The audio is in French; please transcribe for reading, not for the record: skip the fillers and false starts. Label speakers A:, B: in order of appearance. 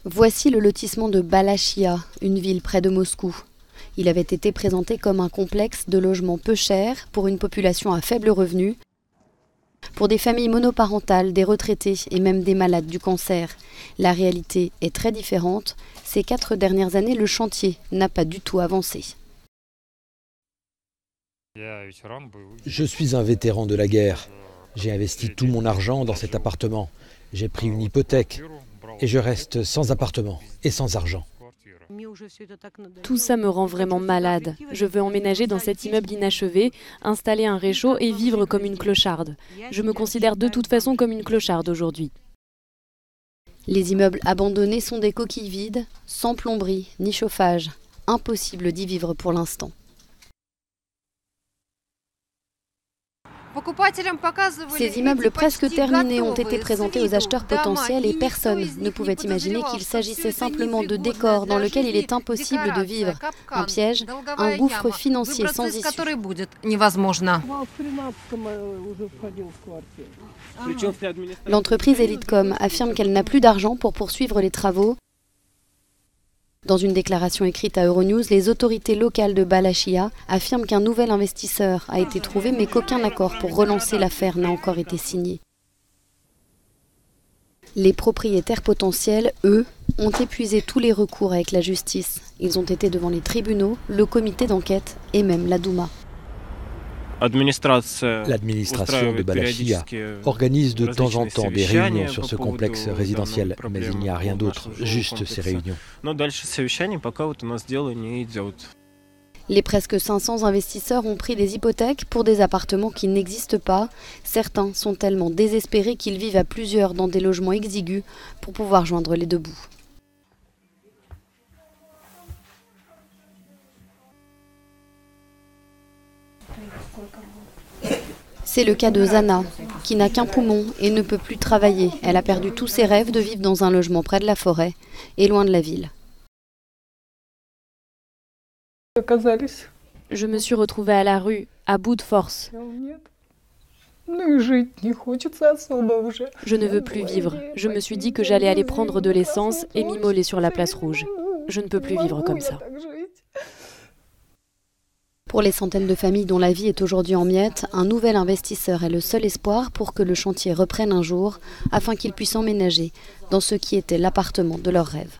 A: Voici le lotissement de Balachia, une ville près de Moscou. Il avait été présenté comme un complexe de logements peu chers pour une population à faible revenu, pour des familles monoparentales, des retraités et même des malades du cancer. La réalité est très différente. Ces 4 dernières années, le chantier n'a pas du tout avancé.
B: Je suis un vétéran de la guerre. J'ai investi tout mon argent dans cet appartement. J'ai pris une hypothèque et je reste sans appartement et sans argent.
C: Tout ça me rend vraiment malade. Je veux emménager dans cet immeuble inachevé, installer un réchaud et vivre comme une clocharde. Je me considère de toute façon comme une clocharde aujourd'hui.
A: Les immeubles abandonnés sont des coquilles vides, sans plomberie ni chauffage. Impossible d'y vivre pour l'instant. Ces immeubles presque terminés ont été présentés aux acheteurs potentiels et personne ne pouvait imaginer qu'il s'agissait simplement de décors dans lesquels il est impossible de vivre. Un piège, un gouffre financier sans issue. L'entreprise Elitecom affirme qu'elle n'a plus d'argent pour poursuivre les travaux. Dans une déclaration écrite à Euronews, les autorités locales de Balachia affirment qu'un nouvel investisseur a été trouvé, mais qu'aucun accord pour relancer l'affaire n'a encore été signé. Les propriétaires potentiels, eux, ont épuisé tous les recours avec la justice. Ils ont été devant les tribunaux, le comité d'enquête et même la Douma.
B: L'administration de Balachia organise de temps en temps des réunions sur ce complexe résidentiel, mais il n'y a rien d'autre, juste ces réunions.
A: Les presque 500 investisseurs ont pris des hypothèques pour des appartements qui n'existent pas. Certains sont tellement désespérés qu'ils vivent à plusieurs dans des logements exigus pour pouvoir joindre les deux bouts. C'est le cas de Zana, qui n'a qu'un poumon et ne peut plus travailler. Elle a perdu tous ses rêves de vivre dans un logement près de la forêt et loin de la ville.
C: Je me suis retrouvée à la rue, à bout de force. Je ne veux plus vivre. Je me suis dit que j'allais aller prendre de l'essence et m'immoler sur la place rouge. Je ne peux plus vivre comme ça.
A: Pour les centaines de familles dont la vie est aujourd'hui en miettes, un nouvel investisseur est le seul espoir pour que le chantier reprenne un jour, afin qu'ils puissent emménager dans ce qui était l'appartement de leurs rêves.